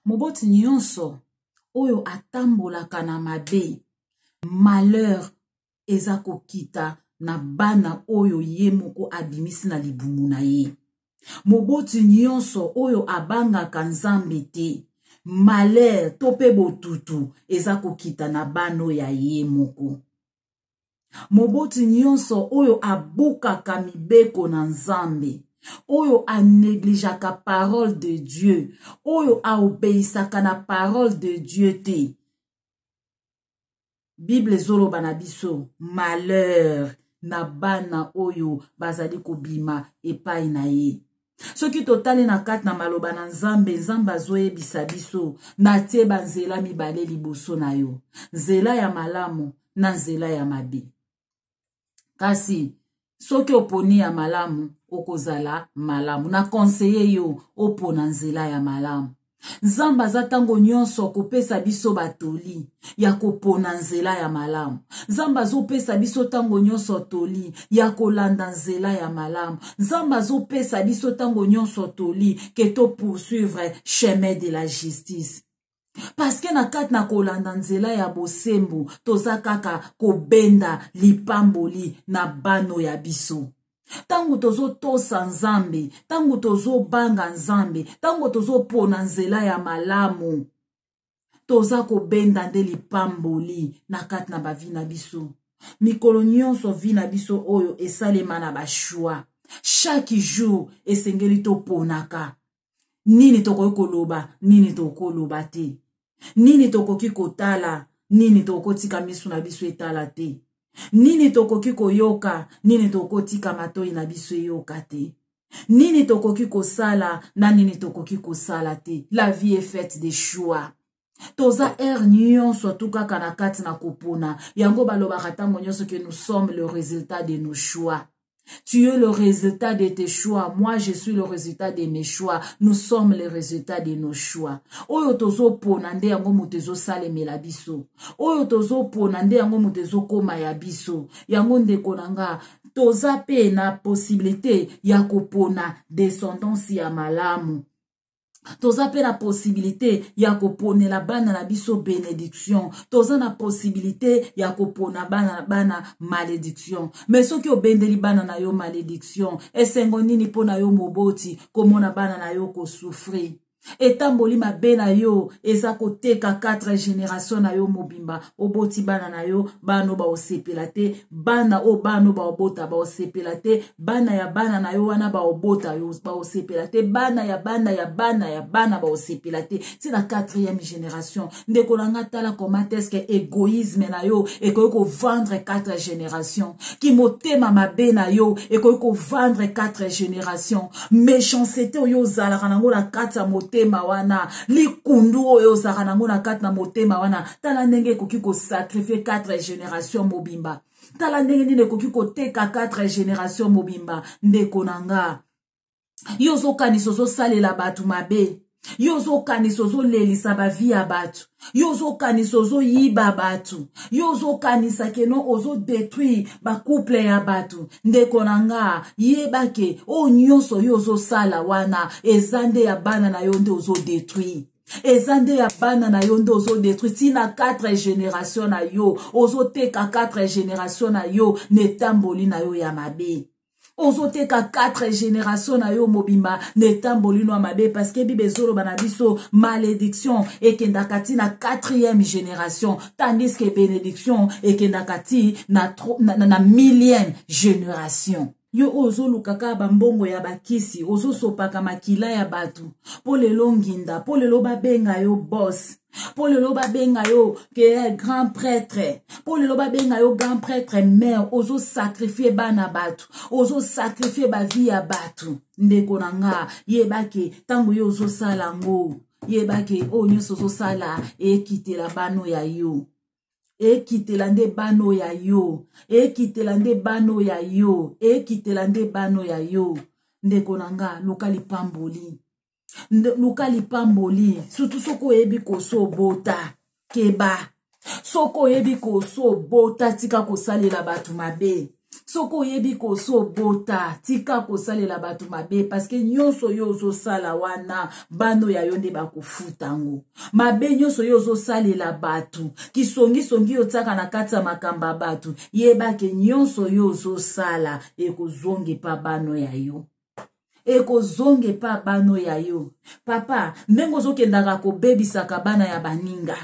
Moboti nyonso oyo atambolaka na mabe, malheur eza kokita na bana oyo ye moko abimisi na libumu na ye. Moboti nyonso oyo abangaka Nzambe te, malheur to pe botutu eza kokita na bano ya ye moko. Moboti nyonso oyo abukaka mibeko na Nzambe, oyo anéglijaka parole de Dieu, oyo aobeisaka na parole de Dieu te. Bible zoloba na biso malheur na bana oyo bazali kobima epai na ye. Soki totali na kati na maloba na Nzambe, Nzambe azoyebisa biso na tie banzela mibale liboso na yo, nzela ya malamu na nzela ya mabe. Kasi soki oponi ya malamu okozala malamu, na konseye yo opona nzela ya malamu. Nzambe aza tango nyonso kopesa biso batoli ya kopona nzela ya malamu. Nzambe azopesa biso tango nyonso toli ya kolanda nzela ya malamu. Nzambe azopesa biso tango nyonso toli ke to poursuivre chemin de la justice. Parce que na kati na kolanda nzela ya bosembo toza kaka kobenda lipamboli na bano ya biso. Tango tozo tosa Nzambe, tango tozo banga Nzambe, tango tozo pona nzela ya malamu, toza kobenda nde lipamboli na kati na bavi na biso. Mikolo nyonso vi na biso oyo esalema na bashua. Chaque jour esengeli to ponaka. Nini tokoki koloba, nini tokoloba te. Nini tokoki kotala, nini tokotika misu na biso etala te. Nini tokoki koyoka, nini tokotika matoi na biso yoka te. Nini tokoki kosala, na nini tokoki kosala te. La vie est faite des choix. Toza nyonso tukaka na kati na kopona. Yango balobaka tango nyonso que nous sommes le résultat de nos choix. Tu es le résultat de tes choix. Moi, je suis le résultat de mes choix. Nous sommes le résultat de nos choix. Oyo tozo pona nde yango mutezo sale melabiso. Oyo tozo pona nde yango mutezo koma ya biso. Yango nde konanga. Toza pe na possibilité ya kopona descendance ya malamu. Toza pe la possibilité ya kopone la bana na biso bénédiction. Toza na possibilité ya kopona bana malédiction. Mais soki obendeli bana na yo malédiction, esengo nini pona yo moboti komona bana na yo ko souffrir. Etamboli mabe na yo eza koteka 4 génération na yo mobimba oboti bana na yo bano ba osepela te, bana o bano ba obota ba osepela te, bana ya bana na yo wana ba obota yo ba osepela te, bana ya bana ba osepela te. C'est la 4e génération. Ndeko langa tala comment est-ce que égoïsme na yo ekoki ko vendre 4 générations. Ki motema mabe na yo ekoki ko vendre 4 générations. Méchanceté yo zalaka nango la 4 motema wana, likundu oyo zaka nango na kati na motema wana, tala ndenge koki ko sacrifier 4 générations mobimba. Tala ndenge nini koki ko teka 4 générations mobimba. Ndeko nanga yozo kanisozo salela batu mabe, yozo kanisozo lelisa ba vie ya batu, yozo kanisozo yiba batu, yozo kanisa keno ozo détruire ba couple ya batu. Ndeko nanga yebake o nyonso yozo sala wana ezande ya bana na yo nde ozo détruire. Ezande ya bana na yo nde ozo détruire. Tina 4 générations na yo ozo teka 4 générations na yo netamboli na yo ya mabe. Ozoteka 4 générations na yo mobimba netamboli no mabe, parce que Bible zolo banabiso malédiction ekendakati na 4e génération, tandis que bénédiction ekendakati na 1000e génération. Yo ozo lukaka bambongo ya bakisi, ozo sopaka makila ya batu, po lelo nginda, po lelo babenga yo boss, po lelo babenga yo ke grand prêtre, po lelo babenga yo grand prêtre mère, ozo sacrifier bana batu, ozo sacrifier ba vie ya batu. Ndeko nanga yebake tango yo ozo sala ngo, yebake o nyonso ozo sala ekitela bano ya yo. Ekitela nde bano ya yo, ekitela nde bano ya yo, ekitela nde bano ya yo. Ndeko nanga luka lipamboli, luka lipamboli. Surtout soko ebi koso bota keba, soko ebi koso bota tika kosalela batu mabe, soko yebi ko so bota tika ko salela batu mabe parce que nyonso yo zo sala wana bano ya yonde bakufutango mabe nyonso yo zo salela batu kisongi songi yo tsaka na kata makamba batu yeba ke nyonso yo zo sala ekozonge pa bano ya yo ekozonge pa bano ya yo papa ndengo zo kendaka ko bebisaka bana ya baninga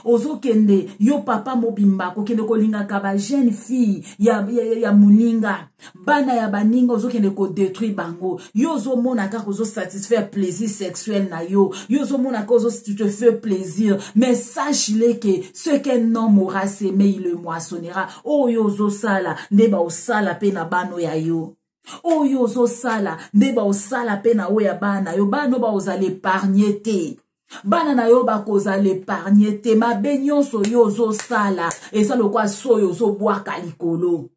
ozokende yo papa mobimba kokende kolingaka ba jeune fille ya muninga bana ya baninga ozokende ko détruire bango yo ozomona kaka ozo satisfaire plaisir sexuel na yo ozomona kaka ozo tu te fais plaisir mais sache-le que ce qu'un homme aura semé il le moissonnera oyo ozosala nde ba osala pe na bano ya yo oyo ozosala nde ba osala pe na oya bana yo bano ba ozale épargner te bana na yo bakoza l'épargne te mabe nyonso yo ozosala eza lokwa soyo ozobwaka likolo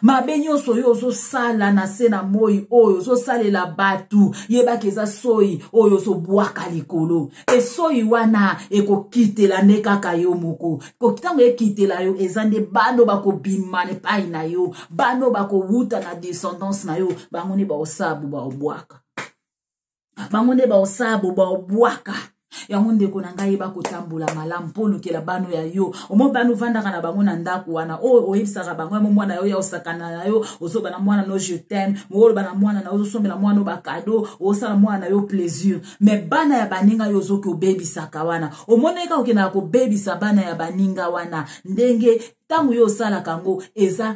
mabe nyonso yo ozosala na se na moi oyo ozosalela batu yebaka eza soyi oyo ozobwaka likolo esoyi wana ekokitela nde kaka yo moko ntango ekitela yo eza nde bano bakobima epai na yo bano bakowuta na descendance na yo bango nde baosabu baobwaka bango nde baosabu baobwaka yango ndeko na ngai bakotambola malamu mpo lukela bano ya yo omo bano vandaka na bango na ndako wana oyebisaka bango mo mwana yo ya osakana na yo ozoba na mwana no je t'aime mo bana mwana na ozosombela mwana ba cadeau osala mwana yo plaisir mais bana ya baninga yo ozoki obebisaka wana omoneka okena ko bebisa bana ya baninga wana ndenge tangu yo sala kango eza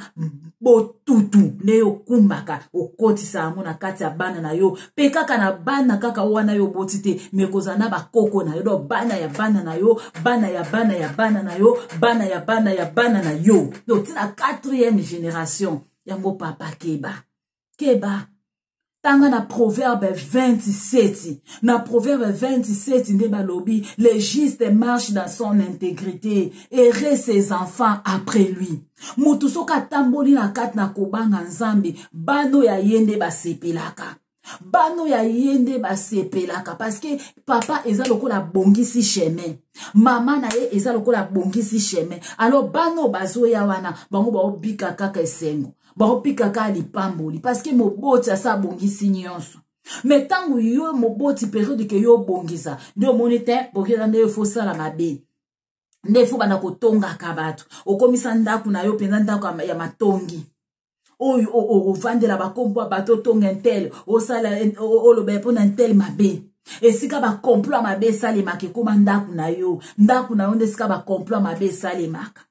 botutu ne yo kumbaka okotisa yango na kati ya bana na yo pe kaka na bana kaka wana yo botite mekoza na bakoko na yo do bana ya bana na yo bana ya bana ya bana na yo bana ya bana ya bana na yo do tina 4e génération yango papa keba tanga na proverbe 27 na proverbe 27 nde balobi le juste marche dans son intégrité et reste ses enfants après lui mutu soka tamboli na kati na kobanga nzambe bano ya yende basepelaka bano ya yende basepelaka parce que papa eza lokola bongisi chemin mama na ye eza lokola bongisi chemin alors bano bazoya wana bango baobika kaka esengo baopika kaka lipamboli parce que moboti asa bongisi nyonso mais tangu yo moboti période ke yo bongisa nde omoni te bokela nde fo sala mabe nde fo bana kotongaka bato okomisa ndako na yo penza ndako ya matongi oyo ovandela bakombo bato tonga intel osala oloba pona intel mabe esika ba complot mabe salemaka ekoma ndako na yo nde esika ba complot mabe salemaka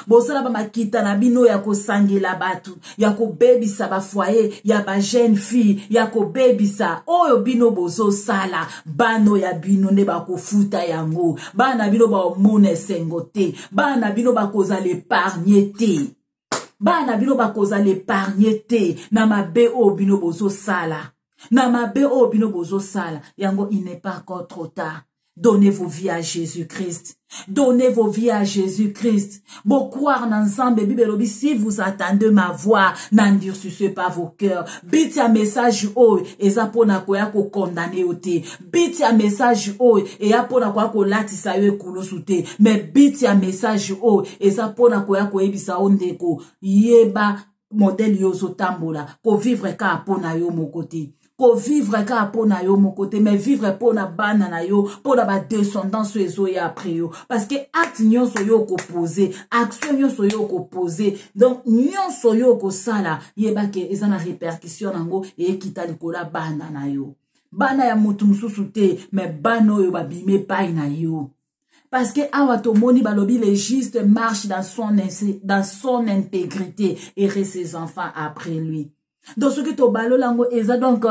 bosala ba makita na bino ya kosangela batu ya kobebisa ba foyer ya ba jeune fille ya kobebisa oyo bino bozo sala bano ya bino nde bakofuta yango bana bino ba omona esengo te bana bino bakoza l'épargne te bana bino bakoza l'épargne te na mabe o bino bozo sala na mabe o bino bozo sala yango il n'est pas encore trop tard. Donnez vos vies à Jésus-Christ. Donnez vos vies à Jésus-Christ. Bon croire ensemble, Bible, si vous attendez ma voix, n'endurcissez pas vos cœurs. Biti un message haut, et ça pour na koya ko condamner ote. Biti un message haut, et ya pour na koya ko latisa yo kulusute. Mais biti un message haut, et ça pour na koya ko ebisa ondeko. Yeba modèle yozo tambola. Ko vivre ka pour na yo mon côté. Ko vivre ka pona yo mon côté mais vivre pona bana na yo pona ba descendance ezo ya après yo parce que acte nyonso yo ko poser action nyonso yo ko poser donc nyonso yo ko sala yeba ke eza na répercussion nango e kita likola bana na yo bana ya mutu mususu te mais bana yo babime pai na yo parce que awa tomoni balobi le juste marche dans son intégrité et reste ses enfants après lui. Donc ce qui to balo lango eza donc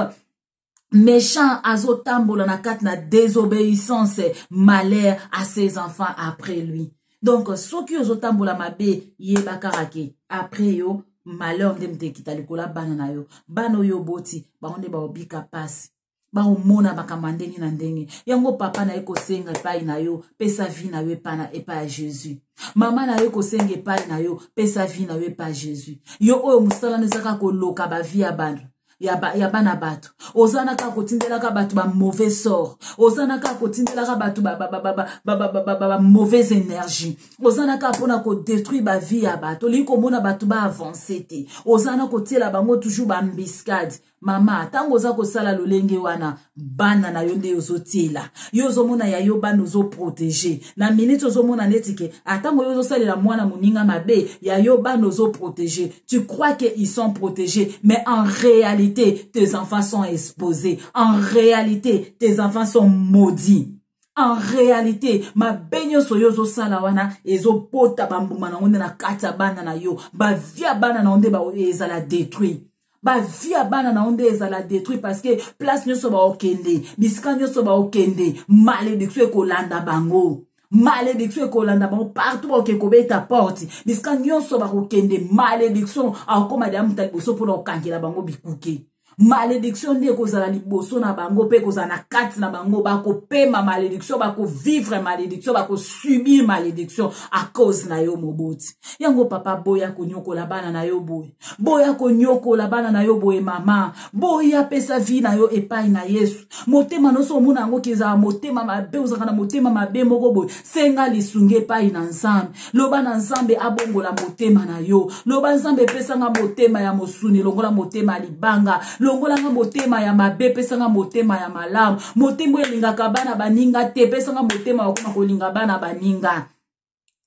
méchant azotambola na kat na désobéissance malheur à ses enfants après lui. Donc ce qui ozotambola mabe yeba karake après yo malheur ndemte kitalikola bana yo bano yo boti baonde ba obika passe ba omona bakamandeni na ndenge yango papa na eko senga epai na yo pesa vie na yo epai ya Jésus. Mama na yo kosenga epai na yo pesa vie na yo epai ya Jésus. Yo oyo musala nezaka koloka ba vie ya bana ya bana bato ozana ka kotindela ka bato ba mauvais sort ozana ka kotindela ka bato ba mauvaise énergie ozana ka pona ko détruire ba vie ya bato liko mona bato ba avancer te ozana ko tiela bango toujours ba embuscade mama tango za ko sala lolenge wana bana na yo nde ozotila yo zomona ya yo bana ozo protéger na minute ozomona netike atango yo zosalela mwana muninga mabe ya yo bana ozo protéger tu crois que ils sont protégés mais en réalité tes enfants sont exposés en réalité tes enfants sont maudits. En réalité, ma benyo soyozo sala wana ezo pota bambuma na onde na kata bana na yo ba via bana na onde ba ezala détruit. Ba via bana na onde ezala détruit parce que place nyoso ba okende, bisika nyoso ba okende, malédiction ekolanda bango. Malédiction ekolanda bango partout ba okekobeta porte, bisika nyoso ba okende malédiction akoma de amutali boso pour okankela bango bikuke. Malédiction ne kozala liboso na bango pe kozala na kati na bango bako pema malédiction bako vivre malédiction bako subir malédiction à cause na yo moboti yango papa boya konyokola bana na yo boye boya konyokola bana na yo boye mama boya pesa vie na yo epai na Yesu motema noso mona yango keza motema mabe ozaka na motema mabe moko boye senga lisunge epai na Nzambe loba na Nzambe abongola motema na yo loba Nzambe pesa nga motema ya mosuni longola motema libanga longola nga motema ya mabe pesa nga motema ya malamu motema elingaka bana baninga te pesa nga motema wakoma kolinga bana baninga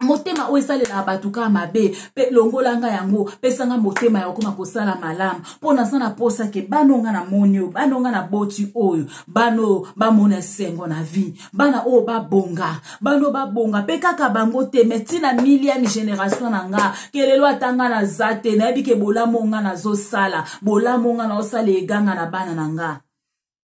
motema oesalela batuka mabe pe longola nga yango pesa nga motema wakoma kosala malamu pona sana posa ke banonga na monyo banonga na boti oyo bano bamona sengo na vie bana o babonga bano babonga pe kaka bango te metina millième génération nanga kelelo atanga na zate na bike bolamonga na zo sala bolamonga na osala eganga na bana nanga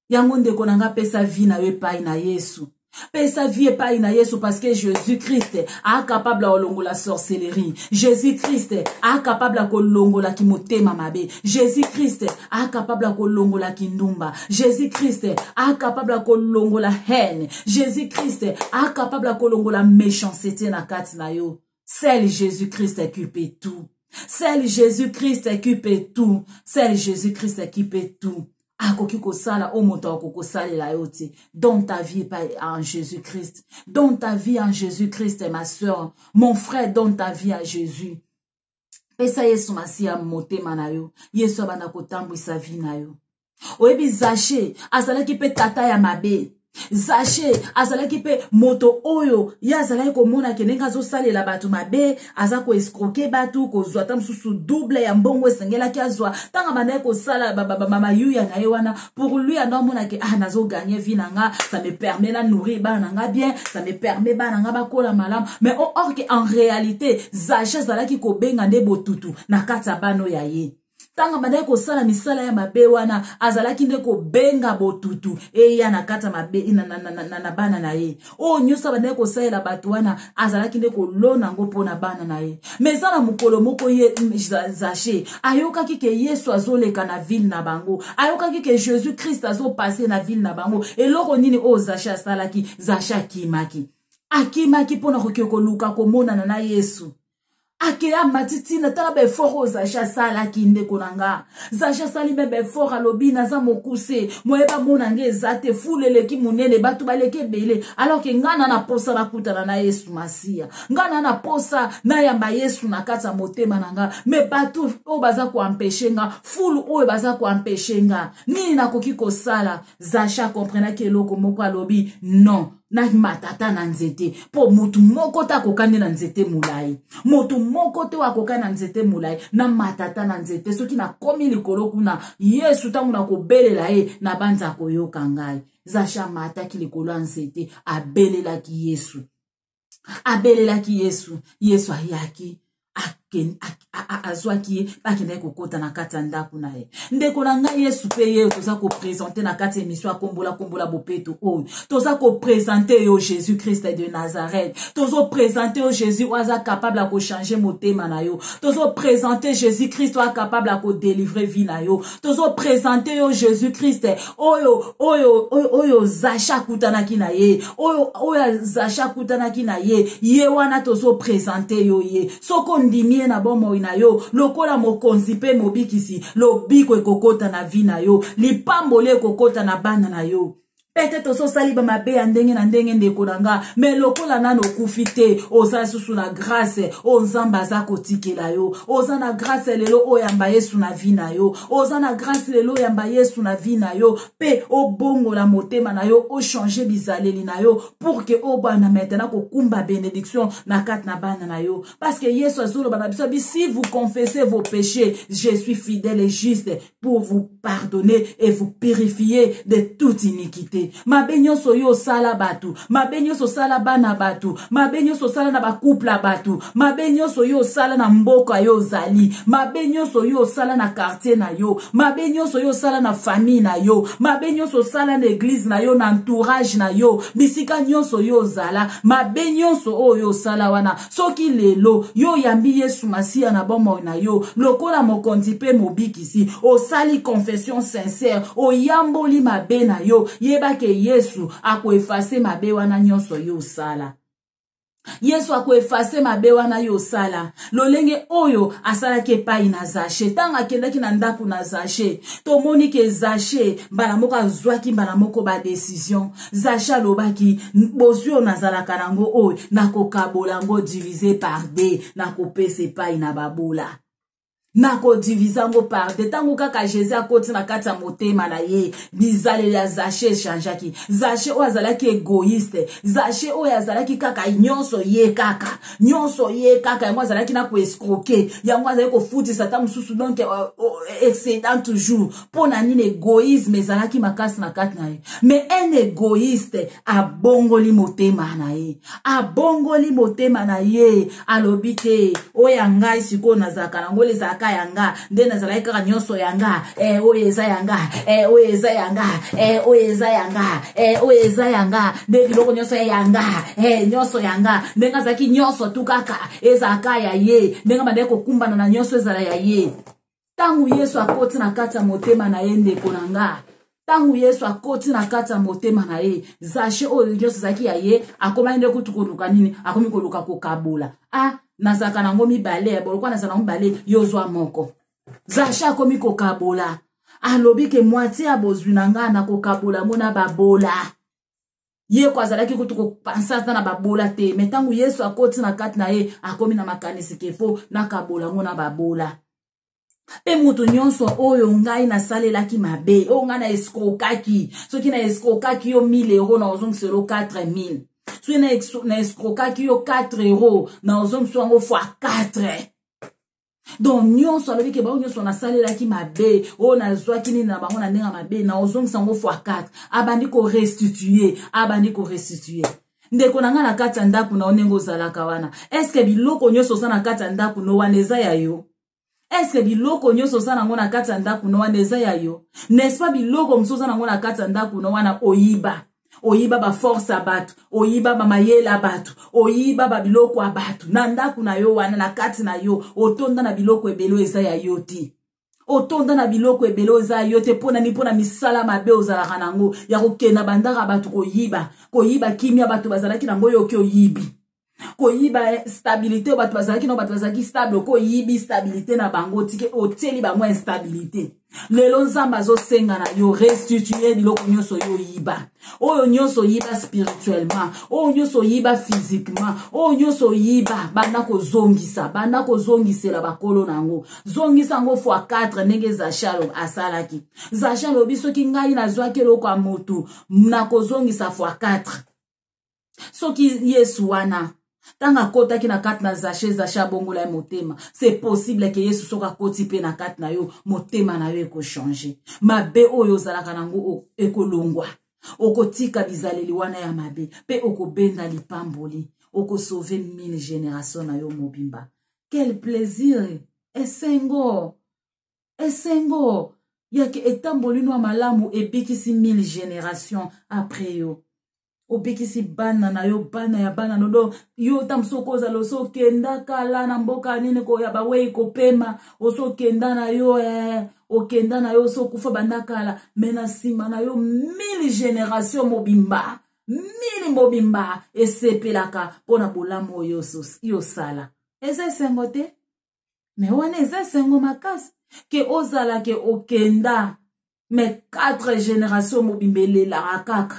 yango ndeko nanga pesa vie na we pai na Yesu pesa vie epai na Yesu parce que Jésus-Christ a capable à longo la sorcellerie. Jésus-Christ a capable à longo la kimotema mabe. Jésus-Christ a capable à longo la kindumba. Jésus-Christ a capable à longo la haine. Jésus-Christ a capable à longo la méchanceté na kati na yo. Seul Jésus-Christ qui peut tout. Seul Jésus-Christ qui peut tout. Seul Jésus-Christ qui peut tout. Akoki kosala o moto akoko salela yote dans ta vie en Jésus-Christ dans ta vie en Jésus-Christ ma sœur mon frère dans ta vie en Jésus pesa Yesu masia motema na yo Yesu abana kotambwisa vie na yo oyebi Zaché azalaki pe tata ya mabe Zaché azalaki pe moto oyo ya azalaki komona kenenga zo salela batu mabe azako escroquer batu ko zwata msusu double ya mbongo esengela ki azwa tanga banaye ko sala mama yuya na ye wana pour lui anomona ke nazo gagner vie nanga ça me permet la nourrir bana nga bien ça me permet bana nga bakola malam mais or que en réalité Zaché azalaki ko benga nde botutu na kata bano ya ye tanga banaye ko sala misala ya mabe wana azalaki nde ko benga botutu ya na kata mabe na bana na ye o nyosa banaye ko sala batu wana azalaki nde ko lona ngo pona bana na ye mais sana mukolo moko ye Zaché ayokaki ke Yesu azoleka na ville na bango ayokaki ke Jésus Christ azo passer na ville na bango eloko nini o Zaché asalaki Zaché akimaki pona kokeko luka komona na Yesu Akea matitina tala be foro Zaché sala kinde konanga Zaché sali be foro alobi naza mokuse moyeba mona nge zate fulele ki munene batu baleke bele alors que ngana na posa na kutana na Yesu masia ngana na posa na yamba Yesu na kata motema nanga me batu o baza ko empêcher fulu o baza ko empêcher nini nakoki ko sala Zaché comprendre que loko moko alobi non na matata na nzete po mutu moko ta kokande na nzete mulai mutu moko te wakokana na nzete mulai na matata na nzete soki na komi likolo kuna Yesu tangu na kobelela ye na banza koyoka ngai Zaché mataki likolo ya nzete abelelaki Yesu Yesu ayaki azwaki bakenda kokota na kati ya ndako na ye ndeko na ngai Yesu pe ye toza ko présenter na kati émission kombola bopeto oyo toza ko présenter yo Jésus Christ de Nazareth tozo présenter yo Jésus oza capable à ko changer motema na yo tozo présenter Jésus Christ oza capable à ko délivrer vie na yo tozo présenter yo Jésus Christ oyo Zaché kutanaki na ye oyo Zaché kutanaki na ye ye wana tozo présenter yo ye soko ndimi bien na bomoi na yo lokola mokonzi pe mobikisi lobiko ekokota na vi na yo lipamboli ekokota na bana na yo. Peut-être so saliba mabe ya ndenge na ndenge ndeko nanga mais lokola nano kufite oza susu na grâce o nzamba aza kotikela yo oza na grâce lelo oyamba Yesu na vi na yo oza na grâce lelo oyamba Yesu na vi na yo pe o bongo la motema na yo o changer bizaleli na yo pour que o bana maintenant ko kumba bénédiction na kat na bana na yo parce que Yesu azolo bana biso si vous confessez vos péchés je suis fidèle et juste pour vous pardonner et vous purifier de toute iniquité. Mabenyo soyo sala batu, mabenyo so sala bana batu, mabenyo so sala na ba couple batu, mabenyo soyo sala na mboka yo zali, mabenyo soyo sala na quartier na yo, mabenyo soyo sala na famille na yo, mabenyo so sala na église na yo, na entourage na yo, bisika nyonso yo zala, mabenyo so oyo sala wana, soki lelo yo yambi Yesu Masia na bomo na yo, lokola mokonzi pe mobikisi, o sali confession sincère, o yamboli mabe na yo, yeba ke Yesu ako efase mabe wana nyonso yo sala. Yesu ako efase mabe wana yo sala. Lolenge oyo asala ke pai na Zache. Tanga kendaki na ndaku na Zache. Tomoni ke Zache mbala moko azwaki mbala moko ba décision. Zache alobaki bozio nazalaka nango oyo nakokabola ngo divisé par 2 nakopesa pai na babola. Nako divizango par de tango kaka Jésus akoti na kati ya motema na ye bizale ya Zache chanjaki. Zache o azalaki égoïste. Zache o azalaki kaka nyonso ye kaka yango azalaki na ko escroquer yango azalaki ko futisa ta mususu donc excédent toujours pona nini égoïsme ezalaki makasi na kati na ye mais un égoïste abongoli motema na ye alobi te o yanga isiko nazaka nango lezaka yanga nde nazalaki kaka nyonso yanga oyo eza yanga oyo eza yanga oyo eza yanga oyo eza yanga nde biloko nyonso yanga nyonso yanga ndenga azalaki nyonso tu kaka ezaka ya ye ndenga bandeki kokumbana na nyonso ezala ya ye. Tangu Yesu akoti na kati ya motema na ye ndeko na nga tangu Yesu akoti na kati ya motema na ye Zache oyo nyonso ezalaki ya ye akomaki nde kutu koluka nini akomi koluka kokabola nazaka nango mibale bolokwa nazaka nango mibale yozwa moko. Zache akomi kokabola alobi ke moitié ya bozwi na nga na kokabola ngo na babola ye kwa azalaki kutu kopansa ata na babola te mais tangu Yesu akoti na kati na ye akomi na makanisi kefo na kabola ngo na babola. Pe mutu nyonso oyo ngai na salelaki mabe o nga na escrokaki soki na escrokaki yo 1000 € na ozongiselo 4000 soki na escrokaki yo 4 € na ozongiselo yango fois 4. Donc nyonso alobi ke bango nyonso na salelaki mabe o nazwaki nini na bango na ndenga mabe na ozongisa yango fois 4 abandi ko restituer ndeko na nga na kati ya ndaku na onengo ozalaka wana eske biloko nyonso oza na kati ya ndaku no wana eza ya yo? Est-ce que biloko nyonso oza nango na kati ya ndaku no wana eza ya yo? N'est-ce pas biloko mosusu oza nango na kati ya ndaku no wana oyiba ba force ya batu, oyiba ba mayele ya batu, oyiba ba biloko ya batu na ndaku na yo wana na kati na yo otonda na biloko ebelo eza ya yo te. Otonda na biloko ebelo eza ya yo te pona misala mabe ozalaka nango ya kokenda bandaka batu koyiba kimia batu bazalaki nango yo ke oyibi. Koyiba stabilité batu bazalaki stable ko yibi stabilité na bango tike oteli bango instabilité. Lelo nzamba zo senga na yo restituer biloko nyonso yo yiba. Oyo nyonso yiba spirituellement, oyo nyonso yiba physiquement, oyo nyonso yiba banda ko zongisela bakolo nango. Zongisa ngo fois 4 ndenge Zache asalaki. Zache lobi soki ngai nazwaki eloko ya motu na kozongisa fois 4. Soki Yesu wana tanga kota ki na kati na Zache abongola ya motema. C'est possible que Yesu soka koti pe na kati na yo motema na yo eko changer. Mabe oyo zalaka nango eko longwa. Oko tika bizaleli wana ya mabe. Pe oko benda lipamboli. Oko sauver 1000 générations na yo mobimba. Quel plaisir! Esengo! Yake etamboli no malamu ebikisi 1000 générations après yo. Obikisi bana na yo bana ya bana no yo tamsoko za loso kenda kala na mboka nini ko ya bawe ko pema oso kenda na yo okenda na yo so kufa bandakala mena sima na yo 1000 générations mobimba esepelaka pona bolamo yo sala eza sengote Mais wana eza sengo makasi ke ozala ke okenda mais 4 générations mobimba elelaka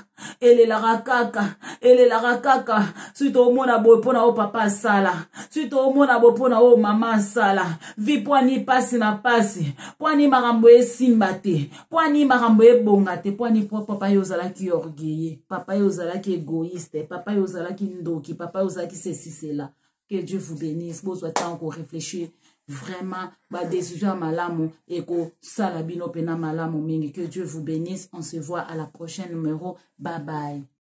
kaka suite omona boye mpona o papa asala suite omona boye mpona o mama asala vi pwani pasi na pasi pwani makambo esimba te pwani makambo ebonga te pwani po papa yo ozalaki orgueilleux papa yo ozalaki égoïste papa yo ozalaki ndoki papa yo ozalaki ceci cela. Que Dieu vous bénisse. Bozwa temps qu'on réfléchit vraiment ba décision malamu et ko sala bino pena malamu mingi. Que Dieu vous bénisse. On se voit à la prochaine numéro. Bye bye.